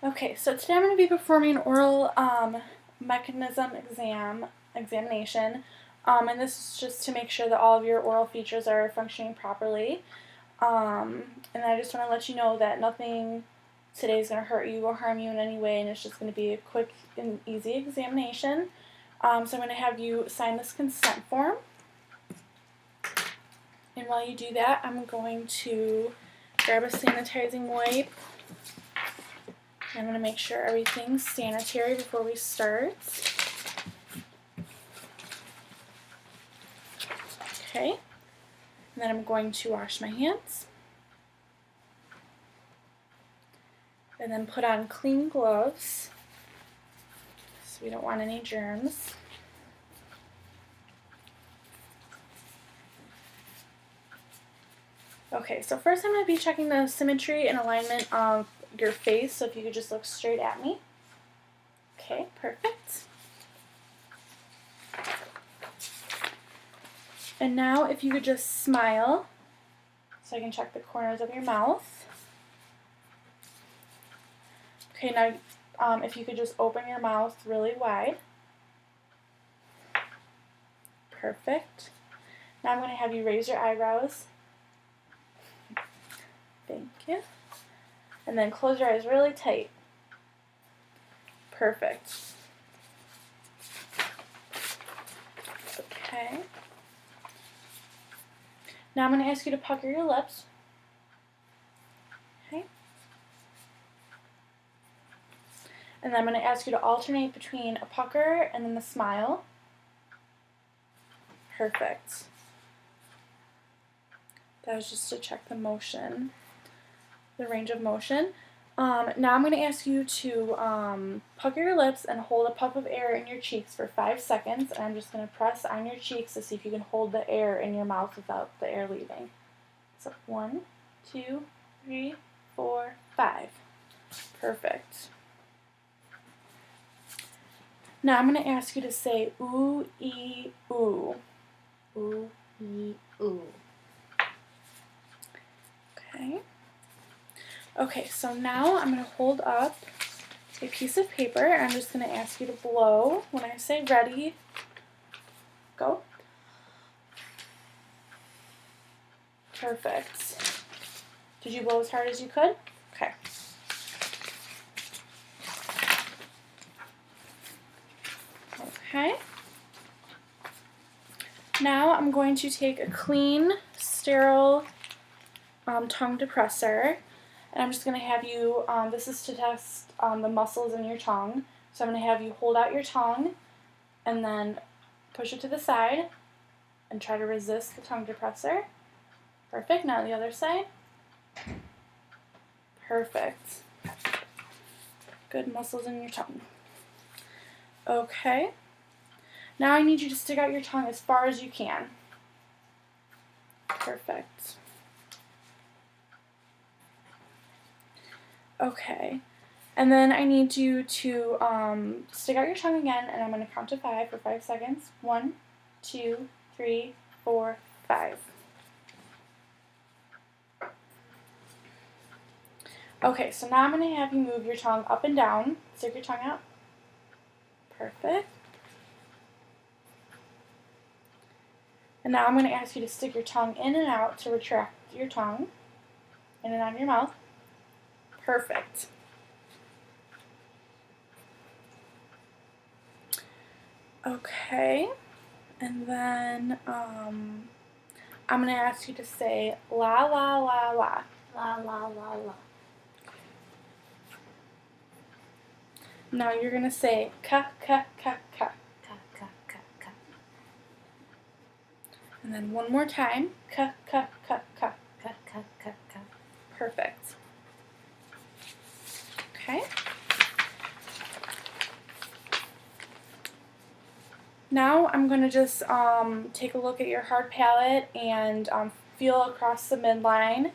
Okay, so today I'm going to be performing an oral mechanism examination, and this is just to make sure that all of your oral features are functioning properly. And I just want to let you know that nothing today is going to hurt you or harm you in any way, and it's just going to be a quick and easy examination. So I'm going to have you sign this consent form. And while you do that, I'm going to grab a sanitizing wipe. I'm going to make sure everything's sanitary before we start. Okay. And then I'm going to wash my hands. And then put on clean gloves, so we don't want any germs. Okay, so first I'm going to be checking the symmetry and alignment of your face, so if you could just look straight at me. Okay, perfect. And now if you could just smile, so I can check the corners of your mouth. Okay, now if you could just open your mouth really wide. Perfect. Now I'm going to have you raise your eyebrows. Thank you. And then close your eyes really tight. Perfect. Okay. Now I'm going to ask you to pucker your lips. Okay. And then I'm going to ask you to alternate between a pucker and then the smile. Perfect. That was just to check the motion, the range of motion. Now I'm going to ask you to pucker your lips and hold a puff of air in your cheeks for 5 seconds. And I'm just going to press on your cheeks to see if you can hold the air in your mouth without the air leaving. So 1, 2, 3, 4, 5. Perfect. Now I'm going to ask you to say ooh, ee, ooh. Ooh, ee, ooh. Okay. Okay, so now I'm going to hold up a piece of paper, and I'm just going to ask you to blow. When I say ready, go. Perfect. Did you blow as hard as you could? Okay. Okay. Now I'm going to take a clean, sterile tongue depressor, and I'm just going to have you, this is to test the muscles in your tongue, so I'm going to have you hold out your tongue and then push it to the side and try to resist the tongue depressor. Perfect. Now the other side. Perfect. Good muscles in your tongue. Okay. Now I need you to stick out your tongue as far as you can. Perfect. Okay. And then I need you to stick out your tongue again, and I'm going to count to 5 for 5 seconds. 1, 2, 3, 4, 5. Okay, so now I'm going to have you move your tongue up and down. Stick your tongue out. Perfect. And now I'm going to ask you to stick your tongue in and out to retract your tongue. In and out of your mouth. Perfect. Okay. And then I'm going to ask you to say la la la la. La, la, la, la. Now you're going to say ka ka ka ka. Ka, ka, ka, ka. And then one more time. Ka ka ka ka. Ka, ka, ka, ka. Perfect. Okay. Now I'm going to just take a look at your hard palate and feel across the midline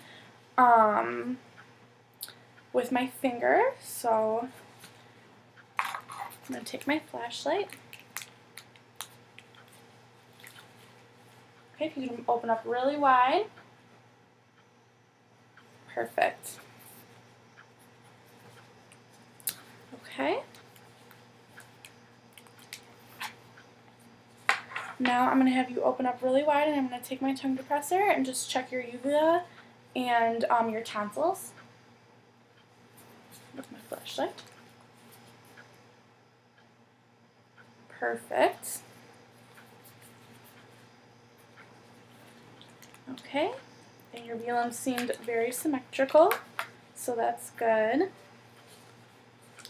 with my finger. So I'm going to take my flashlight. Okay, if you can open up really wide. Perfect. Okay. Now I'm going to have you open up really wide, and I'm going to take my tongue depressor and just check your uvula and your tonsils with my flashlight. Perfect. Okay, and your velum seemed very symmetrical, so that's good.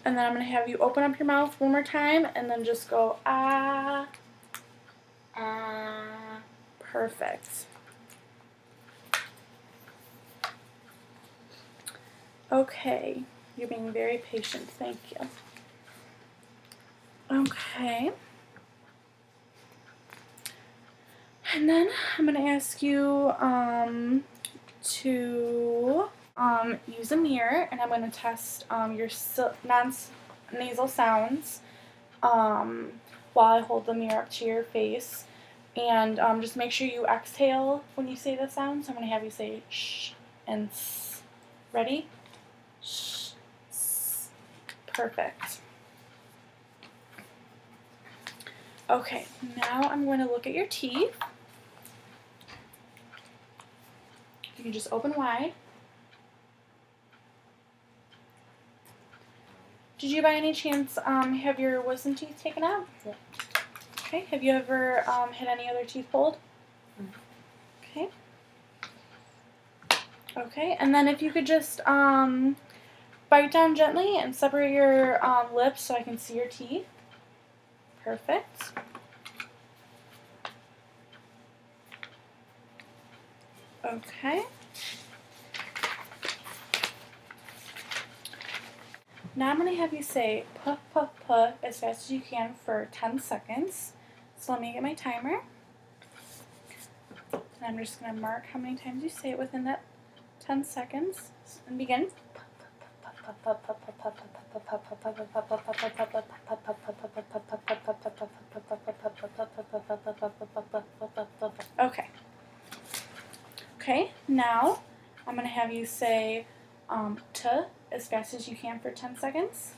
And then I'm going to have you open up your mouth one more time and then just go, ah. Ah. Perfect. Okay, you're being very patient, thank you. Okay. And then I'm going to ask you to use a mirror, and I'm going to test your nasal sounds while I hold the mirror up to your face. And just make sure you exhale when you say the sound. So I'm going to have you say shh and s. Ready? Shh, s. Perfect. Okay, now I'm going to look at your teeth. You can just open wide. Did you by any chance have your wisdom teeth taken out? Yeah. Okay, have you ever had any other teeth pulled? Okay. Okay, and then if you could just bite down gently and separate your lips so I can see your teeth. Perfect. Okay. Now I'm going to have you say puh, puh, puh as fast as you can for 10 seconds. So let me get my timer. And I'm just going to mark how many times you say it within that 10 seconds. And begin. Okay. Okay, now I'm going to have you say t as fast as you can for 10 seconds.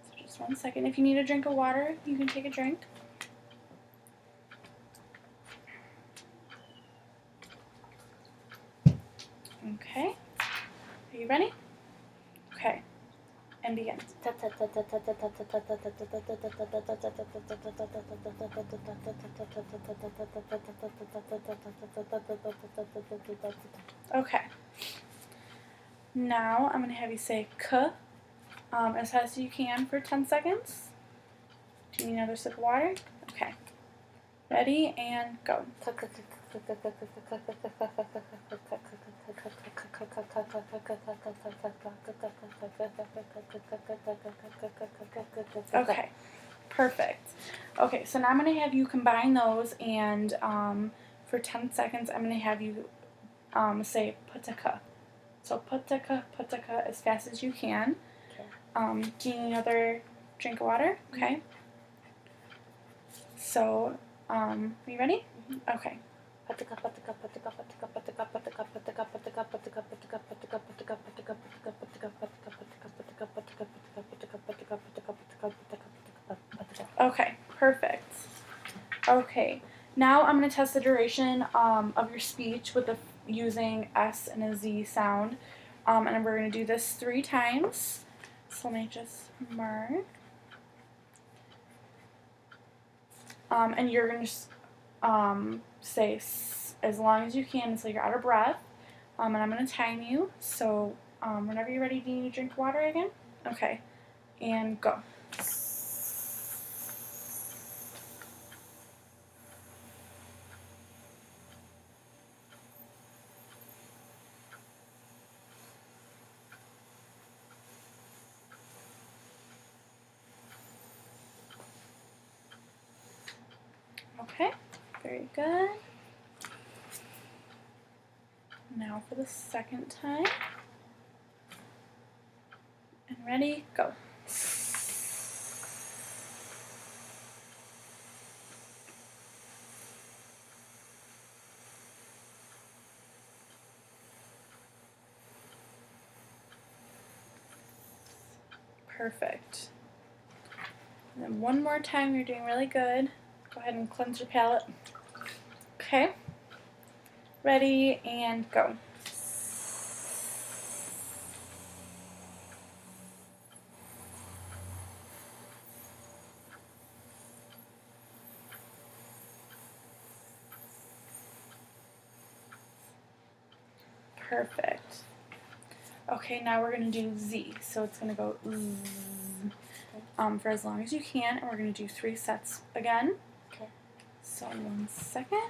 So just 1 second. If you need a drink of water, you can take a drink. Okay. Are you ready? Okay. And begin. Okay. Now I'm going to have you say k as fast as you can for 10 seconds. Do you need another sip of water? Okay. Ready and go. Okay, perfect. Okay, so now I'm going to have you combine those, and for 10 seconds I'm going to have you say putaka. So putaka, putaka as fast as you can. Okay. Do you need another drink of water? Okay. So, are you ready? Okay. Okay, perfect. Okay, now I'm going to test the duration of your speech with using S and a Z sound. And we're going to do this 3 times. So let me just mark. And you're going to say as long as you can until you're out of breath. And I'm going to time you. So whenever you're ready, do you need to drink water again? Okay. And go. Okay. Very good. Now for the second time. And ready, go. Perfect. And then one more time, you're doing really good. Go ahead and cleanse your palate. Okay. Ready, and go. Perfect. Okay, now we're going to do Z. So it's going to go Z for as long as you can, and we're going to do 3 sets again. Okay. So 1 second.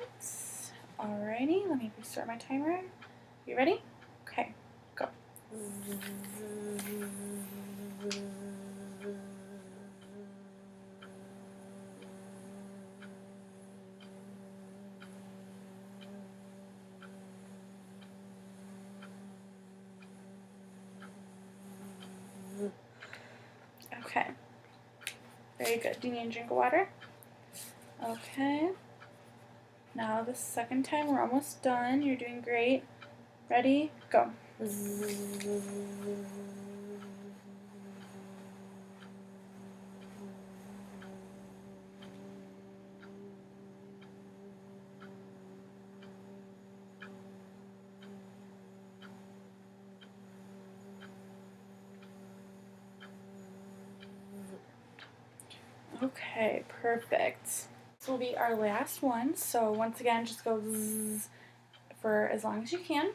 Alrighty, let me restart my timer. You ready? Okay, go. Okay. Very good. Do you need a drink of water? Okay. Now the second time, we're almost done. You're doing great. Ready? Go. Okay, perfect. This will be our last one. So once again, just go zzz for as long as you can,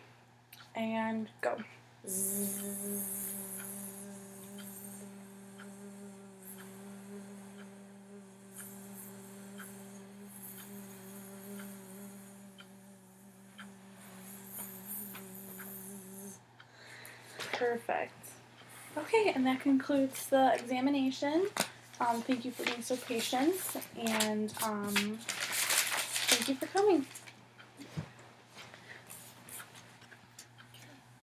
and go. Perfect. Okay, and that concludes the examination. Thank you for being so patient, and thank you for coming.